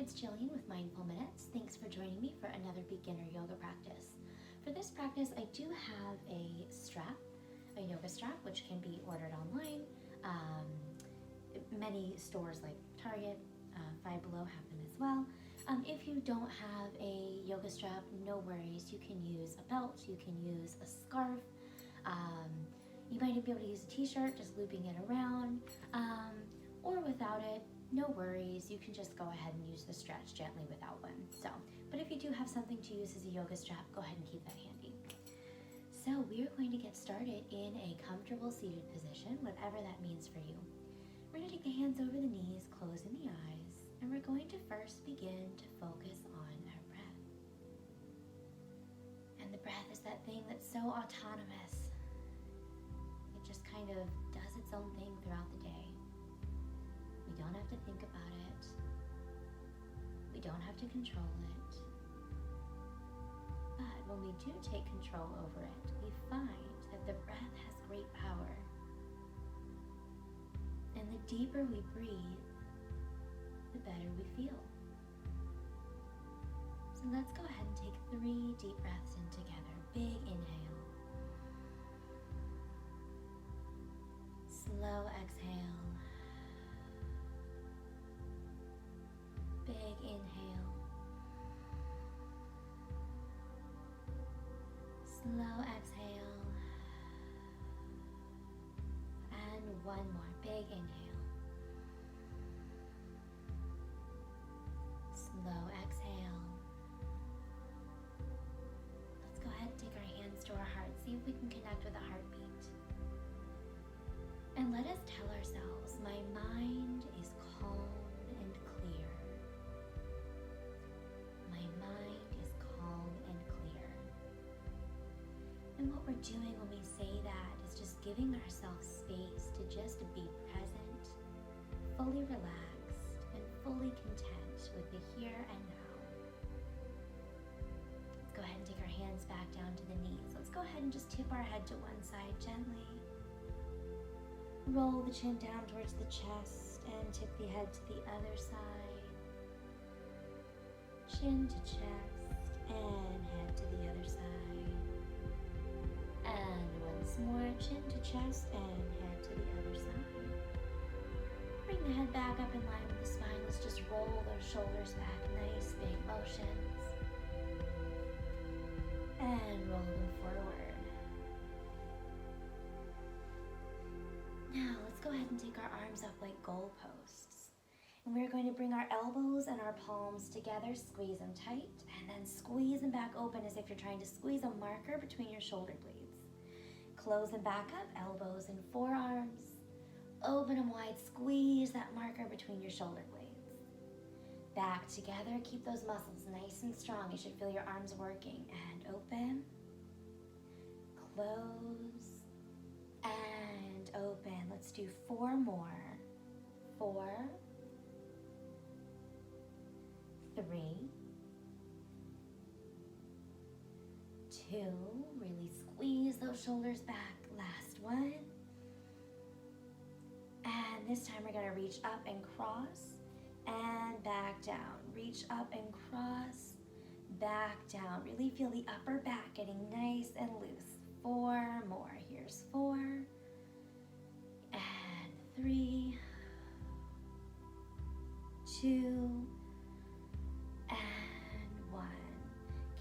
it's Jillian with Mindful Minutes. Thanks for joining me for another beginner yoga practice. For this practice, I do have a strap, a yoga strap, which can be ordered online. Many stores like Target, Five Below have them as well. If you don't have a yoga strap, no worries. You can use a belt, you can use a scarf. You might be able to use a t-shirt, just looping it around, or without it. No worries, you can just go ahead and use the stretch gently without one. But if you do have something to use as a yoga strap, go ahead and keep that handy. So we are going to get started in a comfortable seated position, whatever that means for you. We're going to take the hands over the knees, closing the eyes, and we're going to first begin to focus on our breath. And the breath is that thing that's so autonomous. It just kind of does its own thing throughout the day. We don't have to think about it. We don't have to control it. But when we do take control over it, we find that the breath has great power. And the deeper we breathe, the better we feel. So let's go ahead and take 3 deep breaths in together. Big inhale. Slow exhale. Big inhale. Slow exhale. And one more. Big inhale. Slow exhale. Let's go ahead and take our hands to our heart. See if we can connect with a heartbeat. And let us tell ourselves, my mind is calm and clear. My mind is calm and clear. And what we're doing when we say that is just giving ourselves space to just be present, fully relaxed, and fully content with the here and now. Let's go ahead and take our hands back down to the knees. Let's go ahead and just tip our head to one side gently. Roll the chin down towards the chest and tip the head to the other side. Chin to chest and head to the other side. And once more, chin to chest and head to the other side. Bring the head back up in line with the spine. Let's just roll those shoulders back. Nice big motions. And roll them forward. Now let's go ahead and take our arms up like goalposts. And we're going to bring our elbows and our palms together, squeeze them tight, and then squeeze them back open as if you're trying to squeeze a marker between your shoulder blades. Close them back up, elbows and forearms. Open them wide, squeeze that marker between your shoulder blades. Back together, keep those muscles nice and strong. You should feel your arms working. And open, close, and open. Let's do 4 more. 4, 3, 2, really squeeze those shoulders back. Last one. And this time we're gonna reach up and cross and back down. Reach up and cross, back down. Really feel the upper back getting nice and loose. 4 more. Here's 4 and 3, 2, and 1.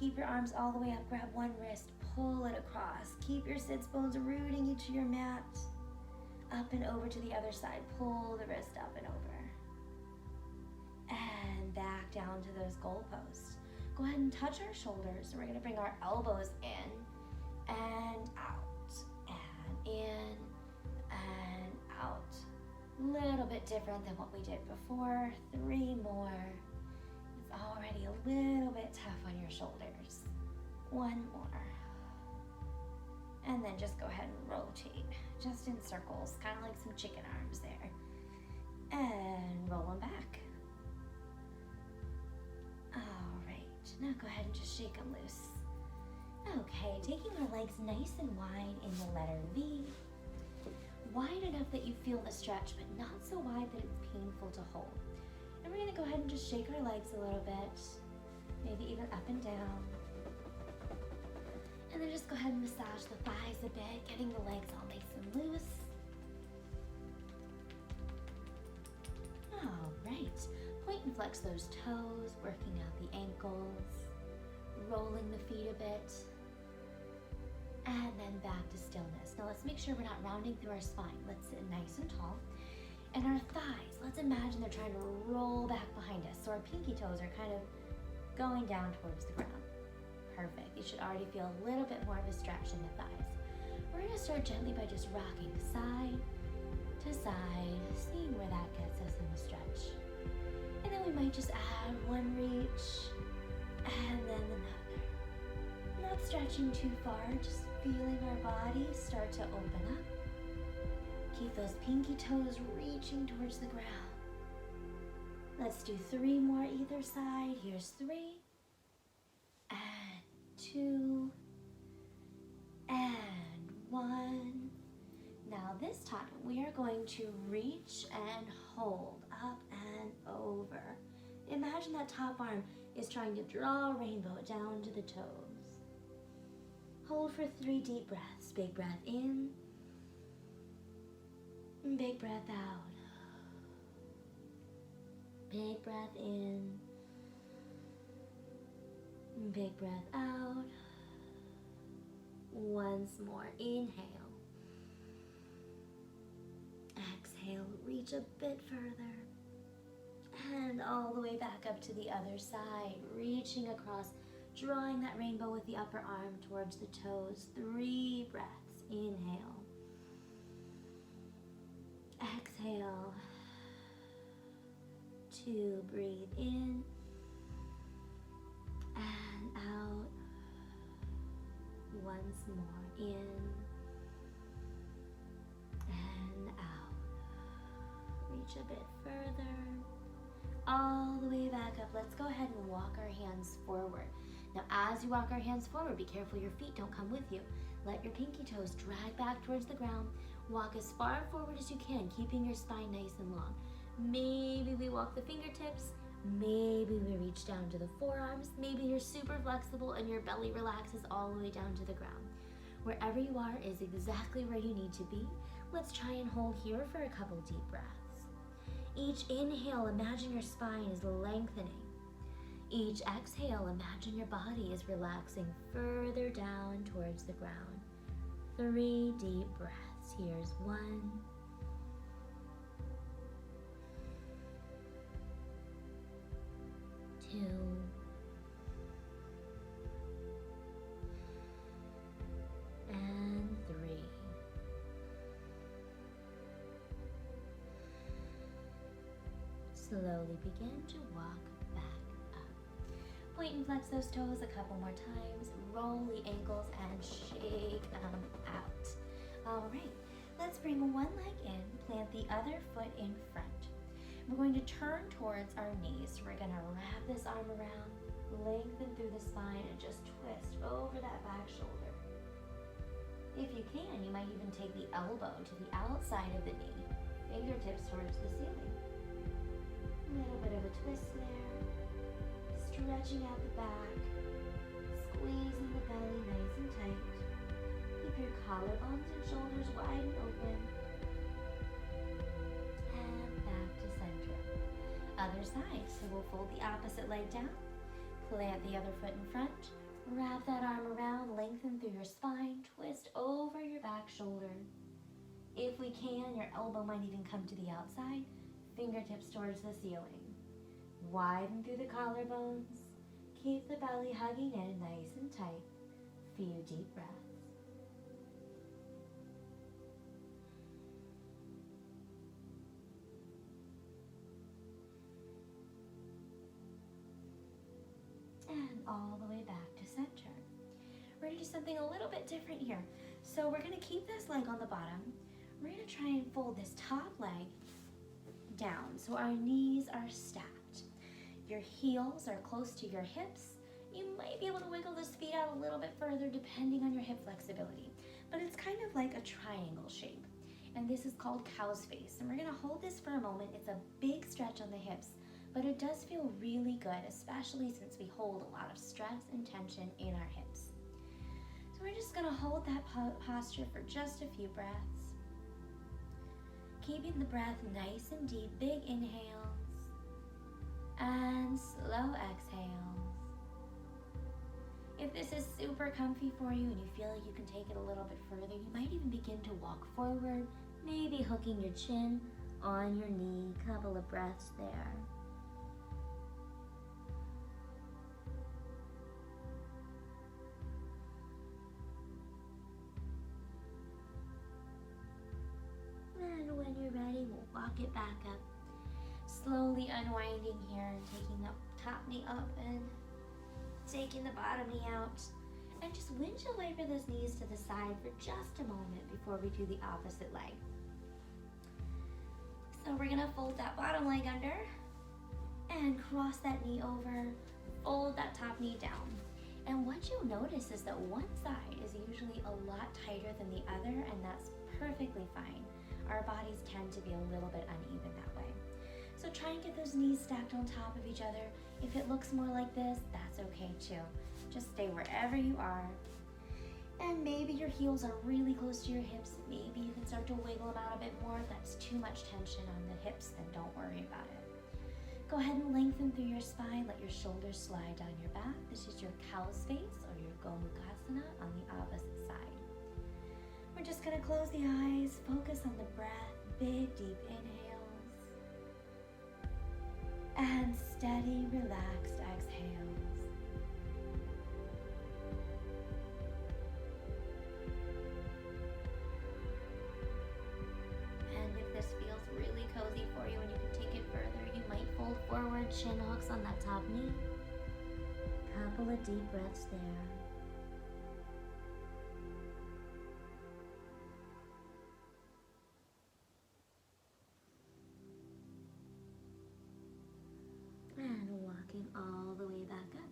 Keep your arms all the way up. Grab one wrist, pull it across. Keep your sits bones rooting into your mat. Up and over to the other side. Pull the wrist up and over. And back down to those goalposts. Go ahead and touch our shoulders. We're going to bring our elbows in and out. And in and out. Little bit different than what we did before. 3 more. It's already a little bit tough on your shoulders. 1 more. And then just go ahead and rotate, just in circles, kind of like some chicken arms there. And roll them back. All right, now go ahead and just shake them loose. Okay, taking our legs nice and wide in the letter V. Wide enough that you feel the stretch, but not so wide that it's painful to hold. And we're gonna go ahead and just shake our legs a little bit, maybe even up and down. And then just go ahead and massage the thighs a bit, getting the legs all nice and loose. All right, point and flex those toes, working out the ankles, rolling the feet a bit, and then back to stillness. Now let's make sure we're not rounding through our spine. Let's sit nice and tall. And our thighs, let's imagine they're trying to roll back behind us. So our pinky toes are kind of going down towards the ground. Perfect. You should already feel a little bit more of a stretch in the thighs. We're gonna start gently by just rocking side to side, seeing where that gets us in the stretch. And then we might just add one reach and then another. Not stretching too far, just feeling our body start to open up. Keep those pinky toes reaching towards the ground. Let's do 3 more either side. Here's 3, and 2, and 1. Now this time we are going to reach and hold up and over. Imagine that top arm is trying to draw a rainbow down to the toes. Hold for 3 deep breaths. Big breath in, big breath out. Big breath in, big breath out. Once more, inhale. Exhale, reach a bit further. And all the way back up to the other side, reaching across, drawing that rainbow with the upper arm towards the toes. 3 breaths, inhale. Exhale. 2, breathe in and out. Once more, in and out. Reach a bit further. All the way back up. Let's go ahead and walk our hands forward. Now, as you walk our hands forward, be careful your feet don't come with you. Let your pinky toes drag back towards the ground. Walk as far forward as you can, keeping your spine nice and long. Maybe we walk the fingertips. Maybe we reach down to the forearms. Maybe you're super flexible and your belly relaxes all the way down to the ground. Wherever you are is exactly where you need to be. Let's try and hold here for a couple deep breaths. Each inhale, imagine your spine is lengthening. Each exhale, imagine your body is relaxing further down towards the ground. 3 deep breaths. Here's 1. 2. And 3. Slowly begin to walk back up. Point and flex those toes a couple more times. Roll the ankles and shake them out. All right, let's bring one leg in, plant the other foot in front. We're going to turn towards our knees. We're going to wrap this arm around, lengthen through the spine, and just twist over that back shoulder. If you can, you might even take the elbow to the outside of the knee, fingertips towards the ceiling. A little bit of a twist there, stretching out the back, squeezing the belly nice and tight. Keep your collarbones and shoulders wide and open. And back to center. Other side, so we'll fold the opposite leg down, plant the other foot in front, wrap that arm around, lengthen through your spine, twist over your back shoulder. If we can, your elbow might even come to the outside, fingertips towards the ceiling. Widen through the collarbones, keep the belly hugging in nice and tight. Few deep breaths. And all the way back to center. We're gonna do something a little bit different here. So we're gonna keep this leg on the bottom. We're gonna try and fold this top leg down so our knees are stacked. Your heels are close to your hips. You might be able to wiggle those feet out a little bit further depending on your hip flexibility, but it's kind of like a triangle shape. And this is called cow's face. And we're gonna hold this for a moment. It's a big stretch on the hips, but it does feel really good, especially since we hold a lot of stress and tension in our hips. So we're just gonna hold that posture for just a few breaths. Keeping the breath nice and deep, big inhales and slow exhales. If this is super comfy for you and you feel like you can take it a little bit further, you might even begin to walk forward, maybe hooking your chin on your knee. Couple of breaths there. And when you're ready, we'll walk it back up. Slowly unwinding here and taking the top knee up and taking the bottom knee out. And just windshield wiper those knees to the side for just a moment before we do the opposite leg. So we're gonna fold that bottom leg under and cross that knee over, fold that top knee down. And what you'll notice is that one side is usually a lot tighter than the other, and that's perfectly fine. Our bodies tend to be a little bit uneven that way. So try and get those knees stacked on top of each other. If it looks more like this, that's okay too. Just stay wherever you are. And maybe your heels are really close to your hips. Maybe you can start to wiggle them out a bit more. If that's too much tension on the hips, then don't worry about it. Go ahead and lengthen through your spine. Let your shoulders slide down your back. This is your cow's face or your Gomukhasana on the opposite side. We're just gonna close the eyes, focus on the breath, big deep inhales, and steady, relaxed exhales. And if this feels really cozy for you and you can take it further, you might fold forward, chin hooks on that top knee. Couple of deep breaths there. And walking all the way back up.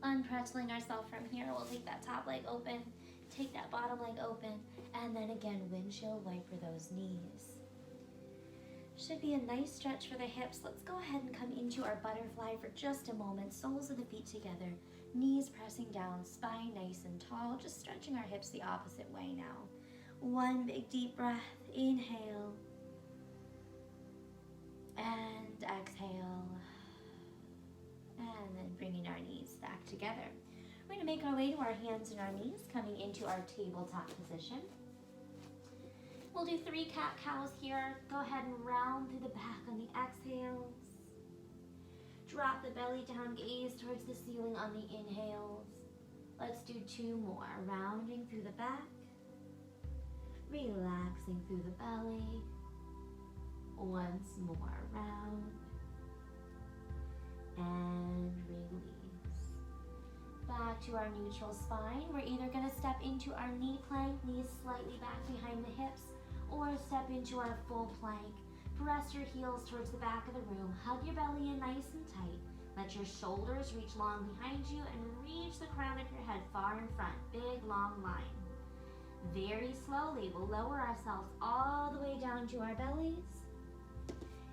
Unpretzeling ourselves from here, we'll take that top leg open, take that bottom leg open, and then again windshield wiper those knees. Should be a nice stretch for the hips. Let's go ahead and come into our butterfly for just a moment. Soles of the feet together, knees pressing down, spine nice and tall, just stretching our hips the opposite way now. One big deep breath, inhale, and exhale. And then bringing our knees back together. We're going to make our way to our hands and our knees, coming into our tabletop position. We'll do 3 cat-cows here. Go ahead and round through the back on the exhales. Drop the belly down, gaze towards the ceiling on the inhales. Let's do 2 more. Rounding through the back, relaxing through the belly. Once more, round. And release. Back to our neutral spine. We're either going to step into our knee plank, knees slightly back behind the hips, or step into our full plank. Press your heels towards the back of the room. Hug your belly in nice and tight. Let your shoulders reach long behind you and reach the crown of your head far in front. Big, long line. Very slowly, we'll lower ourselves all the way down to our bellies.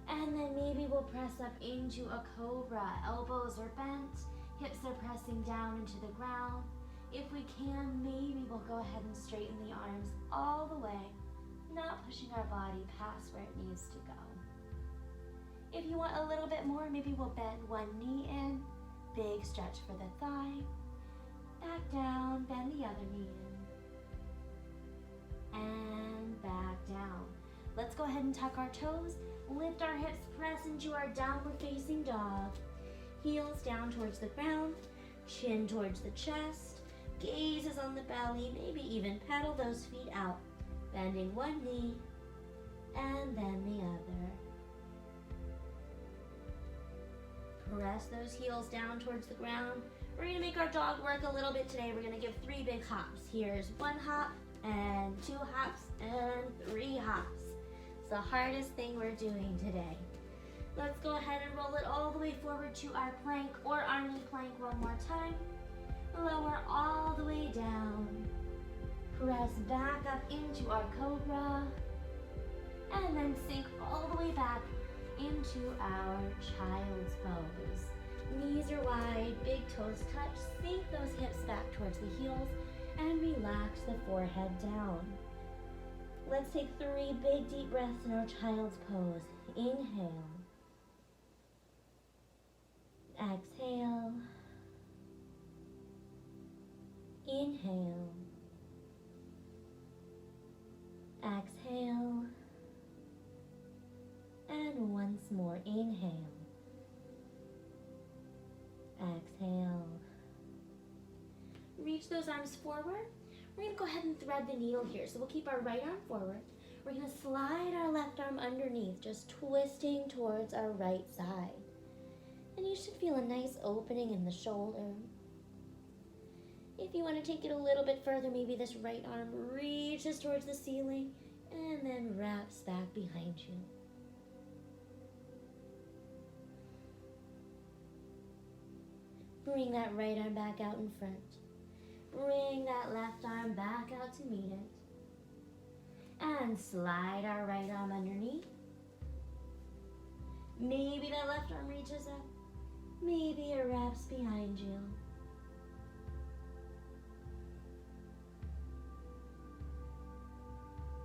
And then maybe we'll press up into a cobra. Elbows are bent, hips are pressing down into the ground. If we can, maybe we'll go ahead and straighten the arms all the way, not pushing our body past where it needs to go. If you want a little bit more, maybe we'll bend one knee in, big stretch for the thigh, back down, bend the other knee in, and back down. Let's go ahead and tuck our toes, lift our hips, press into our downward facing dog. Heels down towards the ground, chin towards the chest, gaze is on the belly, maybe even pedal those feet out, bending one knee and then the other. Press those heels down towards the ground. We're gonna make our dog work a little bit today. We're gonna give 3 big hops. Here's 1 hop and 2 hops and 3 hops. It's the hardest thing we're doing today. Let's go ahead and roll it all the way forward to our plank or our knee plank one more time. Lower all the way down. Press back up into our cobra. And then sink all the way back into our child's pose. Knees are wide, big toes touch, sink those hips back towards the heels, and relax the forehead down. Let's take 3 big deep breaths in our child's pose. Inhale. Exhale. Inhale. Exhale. And once more, inhale. Exhale. Reach those arms forward. We're going to go ahead and thread the needle here. So we'll keep our right arm forward. We're going to slide our left arm underneath, just twisting towards our right side. And you should feel a nice opening in the shoulder. If you want to take it a little bit further, maybe this right arm reaches towards the ceiling and then wraps back behind you. Bring that right arm back out in front. Bring that left arm back out to meet it. And slide our right arm underneath. Maybe that left arm reaches up. Maybe it wraps behind you.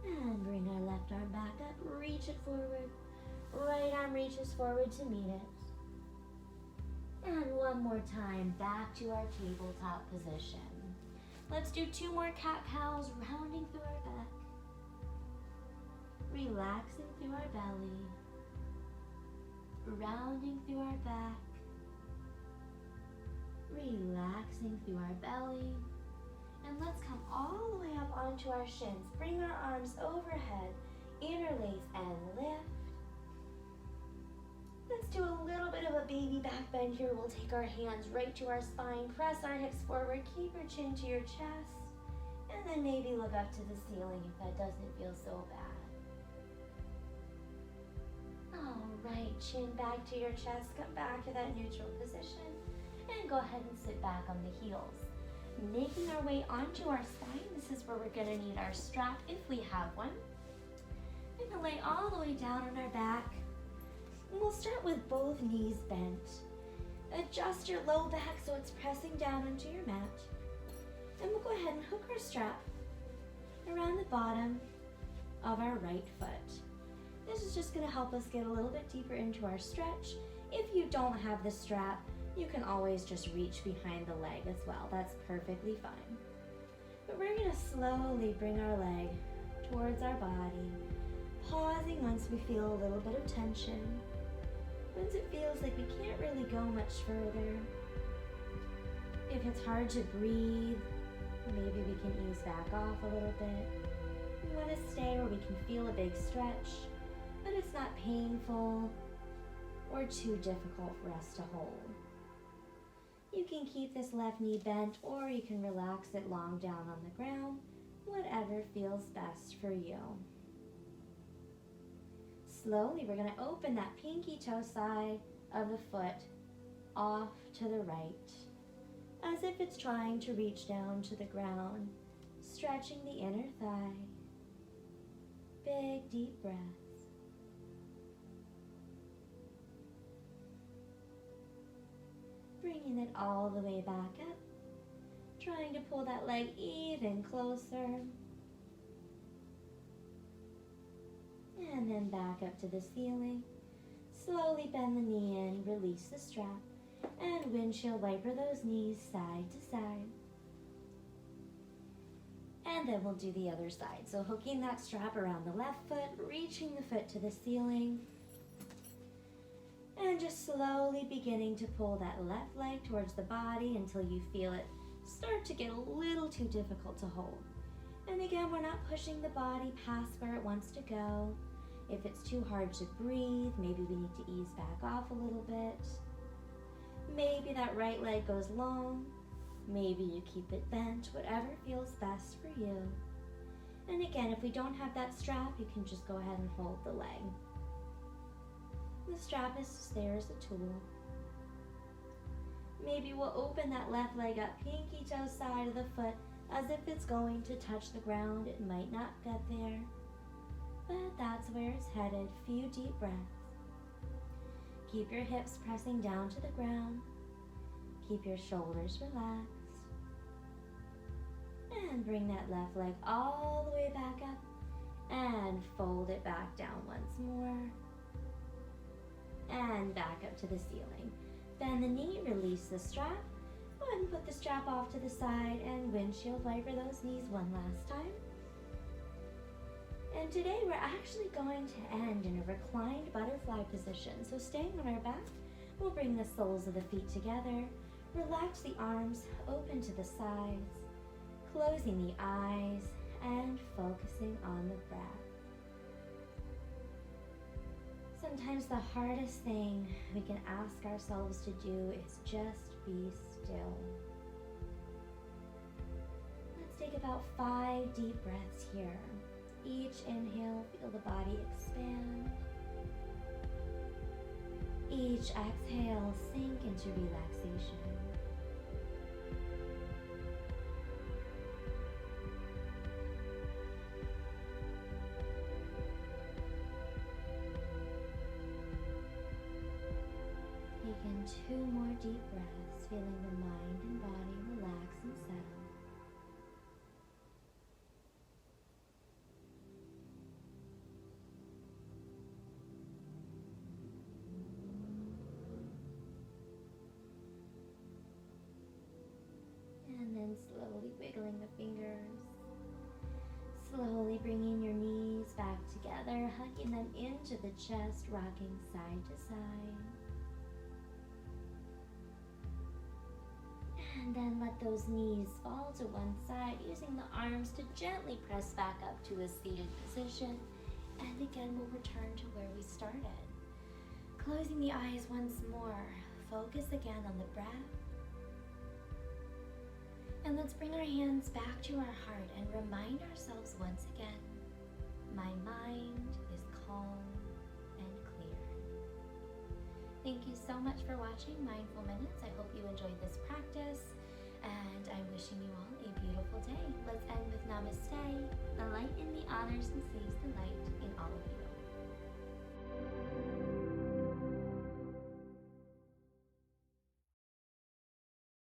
And bring our left arm back up. Reach it forward. Right arm reaches forward to meet it. And one more time, back to our tabletop position. Let's do 2 more cat-cows, rounding through our back. Relaxing through our belly. Rounding through our back. Relaxing through our belly. And let's come all the way up onto our shins. Bring our arms overhead, interlace and lift. Let's do a little bit of a baby back bend here. We'll take our hands right to our spine, press our hips forward, keep your chin to your chest, and then maybe look up to the ceiling if that doesn't feel so bad. All right, chin back to your chest, come back to that neutral position, and go ahead and sit back on the heels. Making our way onto our spine, this is where we're gonna need our strap if we have one. We're gonna lay all the way down on our back. And we'll start with both knees bent. Adjust your low back so it's pressing down onto your mat. And we'll go ahead and hook our strap around the bottom of our right foot. This is just going to help us get a little bit deeper into our stretch. If you don't have the strap, you can always just reach behind the leg as well. That's perfectly fine. But we're going to slowly bring our leg towards our body, pausing once we feel a little bit of tension. Once it feels like we can't really go much further. If it's hard to breathe, maybe we can ease back off a little bit. We want to stay where we can feel a big stretch, but it's not painful or too difficult for us to hold. You can keep this left knee bent, or you can relax it long down on the ground, whatever feels best for you. Slowly, we're going to open that pinky toe side of the foot off to the right, as if it's trying to reach down to the ground, stretching the inner thigh. Big, deep breaths. Bringing it all the way back up, trying to pull that leg even closer. And then back up to the ceiling. Slowly bend the knee in, release the strap, and windshield wiper those knees side to side. And then we'll do the other side. So hooking that strap around the left foot, reaching the foot to the ceiling, and just slowly beginning to pull that left leg towards the body until you feel it start to get a little too difficult to hold. And again, we're not pushing the body past where it wants to go. If it's too hard to breathe, maybe we need to ease back off a little bit. Maybe that right leg goes long. Maybe you keep it bent, whatever feels best for you. And again, if we don't have that strap, you can just go ahead and hold the leg. The strap is just there as a tool. Maybe we'll open that left leg up, pinky toe side of the foot, as if it's going to touch the ground. It might not get there, but that's where it's headed. Few deep breaths. Keep your hips pressing down to the ground. Keep your shoulders relaxed. And bring that left leg all the way back up and fold it back down once more. And back up to the ceiling. Bend the knee, release the strap. Go ahead and put the strap off to the side and windshield wiper those knees one last time. And today we're actually going to end in a reclined butterfly position. So staying on our back, we'll bring the soles of the feet together. Relax the arms, open to the sides, closing the eyes and focusing on the breath. Sometimes the hardest thing we can ask ourselves to do is just be still. Let's take about 5 deep breaths here. Each inhale, feel the body expand. Each exhale, sink into relaxation. Take in 2 more deep breaths, feeling the mind and body relax and settle. And then slowly wiggling the fingers. Slowly bringing your knees back together, hugging them into the chest, rocking side to side. And then let those knees fall to one side, using the arms to gently press back up to a seated position. And again, we'll return to where we started. Closing the eyes once more. Focus again on the breath. And let's bring our hands back to our heart and remind ourselves once again, my mind is calm and clear. Thank you so much for watching Mindful Minutes. I hope you enjoyed this practice, and I'm wishing you all a beautiful day. Let's end with Namaste. The light in me honors and sees the light in all of you.